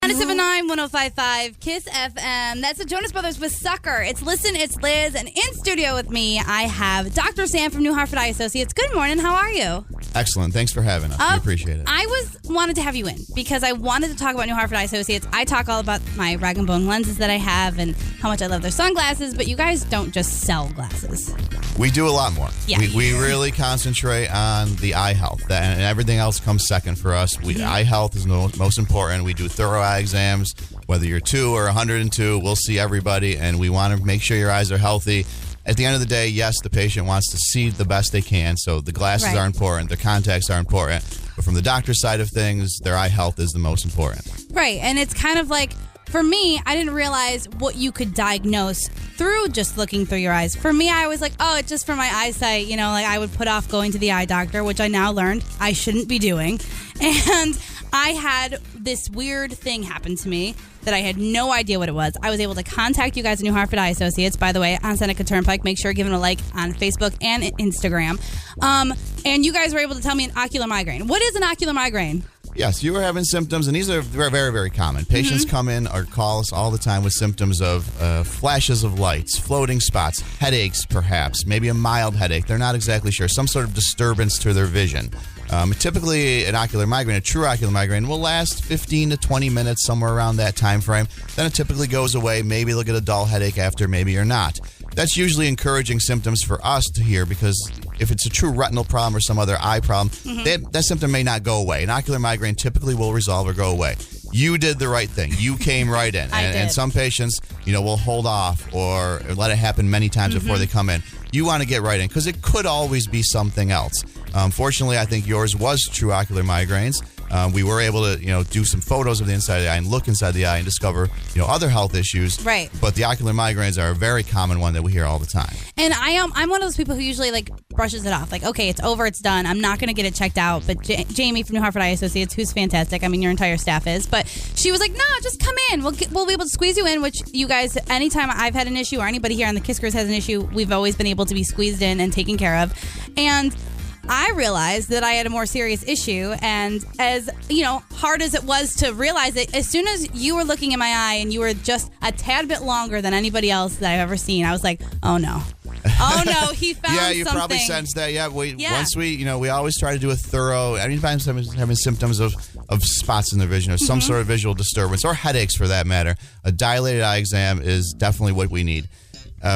979-1055 KISS FM. That's the Jonas Brothers with Sucker. It's Listen, it's Liz, and in studio with me, I have Dr. Sam from New Hartford Eye Associates. Good morning. How are you? Excellent. Thanks for having us. We appreciate it. I wanted to have you in because I wanted to talk about New Hartford Eye Associates. I talk all about my rag and bone lenses that I have and how much I love their sunglasses, but you guys don't just sell glasses. We do a lot more. Yeah. We really concentrate on the eye health, and everything else comes second for us. Eye health is most important. We do thorough eye exams. Whether you're 2 or 102, we'll see everybody, and we want to make sure your eyes are healthy. At the end of the day, yes, the patient wants to see the best they can, so the glasses are important, the contacts are important, but from the doctor's side of things, their eye health is the most important. Right, and it's kind of like, for me, I didn't realize what you could diagnose through just looking through your eyes. For me, I was like, oh, it's just for my eyesight. You know, like I would put off going to the eye doctor, which I now learned I shouldn't be doing. And I had this weird thing happen to me that I had no idea what it was. I was able to contact you guys at New Hartford Eye Associates, by the way, on Seneca Turnpike. Make sure you give them a like on Facebook and Instagram. And you guys were able to tell me an ocular migraine. What is an ocular migraine? Yes, you were having symptoms, and these are very, very common. Patients come in or call us all the time with symptoms of flashes of lights, floating spots, headaches perhaps, maybe a mild headache. They're not exactly sure. Some sort of disturbance to their vision. Typically, an ocular migraine, a true ocular migraine, will last 15 to 20 minutes, somewhere around that time frame. Then it typically goes away. Maybe they'll get a dull headache after, maybe or not. That's usually encouraging symptoms for us to hear, because if it's a true retinal problem or some other eye problem, that symptom may not go away. An ocular migraine typically will resolve or go away. You did the right thing. You came right in. And some patients, will hold off or let it happen many times before they come in. You want to get right in because it could always be something else. Fortunately, I think yours was true ocular migraines. We were able to, do some photos of the inside of the eye and look inside the eye and discover, other health issues. Right. But the ocular migraines are a very common one that we hear all the time. And I'm one of those people who usually brushes it off. Like, okay, it's over, it's done. I'm not going to get it checked out. But Jamie from New Hartford Eye Associates, who's fantastic. I mean, your entire staff is. But she was like, no, just come in. We'll be able to squeeze you in, which you guys, anytime I've had an issue or anybody here on the Kiss Cruise has an issue, we've always been able to be squeezed in and taken care of. And I realized that I had a more serious issue, and as hard as it was to realize it, as soon as you were looking in my eye and you were just a tad bit longer than anybody else that I've ever seen, I was like, oh no. Oh no, he found something. Yeah, you probably sensed that. Yeah, once we always try to do a thorough, anytime someone's having symptoms of spots in their vision or some sort of visual disturbance or headaches for that matter, a dilated eye exam is definitely what we need.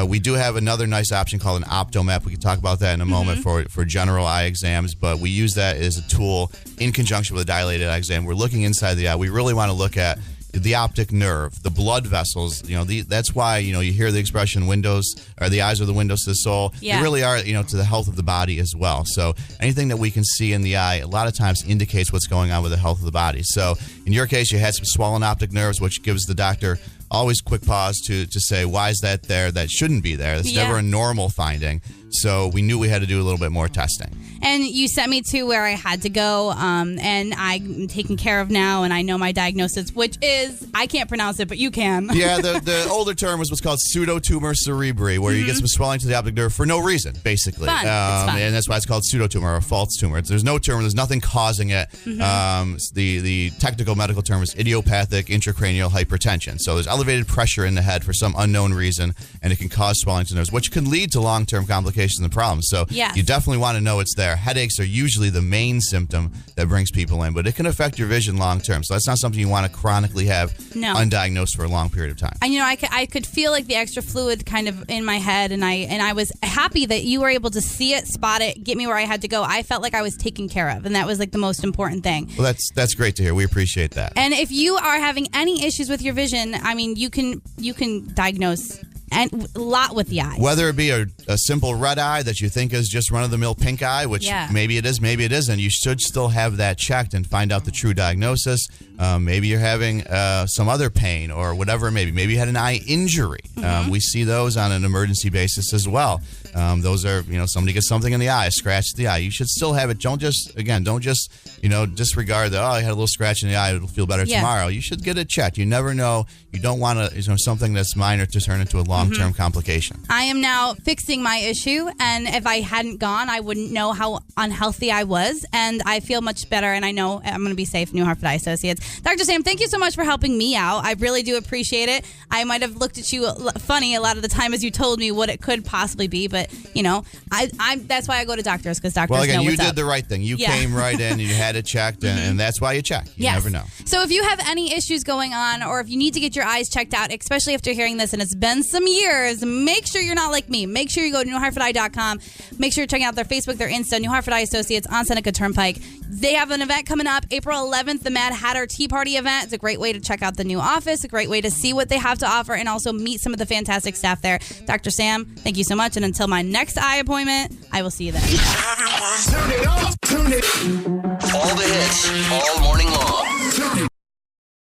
We do have another nice option called an optomap. We can talk about that in a moment for general eye exams, but we use that as a tool in conjunction with a dilated eye exam. We're looking inside the eye. We really want to look at the optic nerve, the blood vessels. That's why you hear the expression the eyes are the windows to the soul. Yeah. They really are, to the health of the body as well. So anything that we can see in the eye a lot of times indicates what's going on with the health of the body. So in your case, you had some swollen optic nerves, which gives the doctor always quick pause to say, why is that there? That shouldn't be there. That's never a normal finding. So we knew we had to do a little bit more testing. And you sent me to where I had to go, and I'm taken care of now, and I know my diagnosis, which is, I can't pronounce it, but you can. Yeah, the older term was what's called pseudotumor cerebri, where you get some swelling to the optic nerve for no reason, basically. Fun. It's fun. And that's why it's called pseudotumor or a false tumor. There's no tumor. There's nothing causing it. The technical medical term is idiopathic intracranial hypertension. So there's elevated pressure in the head for some unknown reason, and it can cause swelling to nerves, which can lead to long-term complications and problems. So you definitely want to know it's there. Headaches are usually the main symptom that brings people in, but it can affect your vision long-term. So that's not something you want to chronically have undiagnosed for a long period of time. And I could feel like the extra fluid kind of in my head, and I was happy that you were able to see it, spot it, get me where I had to go. I felt like I was taken care of, and that was like the most important thing. Well, that's great to hear. We appreciate that. And if you are having any issues with your vision, I mean, you can diagnose and a lot with the eyes. Whether it be a simple red eye that you think is just run-of-the-mill pink eye, which maybe it is, maybe it isn't, you should still have that checked and find out the true diagnosis. Maybe you're having some other pain or whatever it may be. Maybe you had an eye injury. We see those on an emergency basis as well. Those are, somebody gets something in the eye, scratch the eye. You should still have it. Don't just disregard that, I had a little scratch in the eye, it'll feel better tomorrow. You should get it checked. You never know. You don't want something that's minor to turn into a long long-term complication. I am now fixing my issue, and if I hadn't gone, I wouldn't know how unhealthy I was, and I feel much better, and I know I'm going to be safe. New Hartford Eye Associates. Dr. Sam, thank you so much for helping me out. I really do appreciate it. I might have looked at you funny a lot of the time as you told me what it could possibly be, but, I that's why I go to doctors, because doctors know what's up. Well, again, you did the right thing. You came right in, and you had it checked, and that's why you check. You never know. So if you have any issues going on, or if you need to get your eyes checked out, especially after hearing this, and it's been some years, make sure you're not like me. Make sure you go to newhartfordeye.com. Make sure you're checking out their Facebook, their Insta, New Hartford Eye Associates on Seneca Turnpike. They have an event coming up April 11th, the Mad Hatter Tea Party event. It's a great way to check out the new office, a great way to see what they have to offer, and also meet some of the fantastic staff there. Dr. Sam, thank you so much, and until my next eye appointment, I will see you then. Turn it up, turn it. All the hits, all morning long.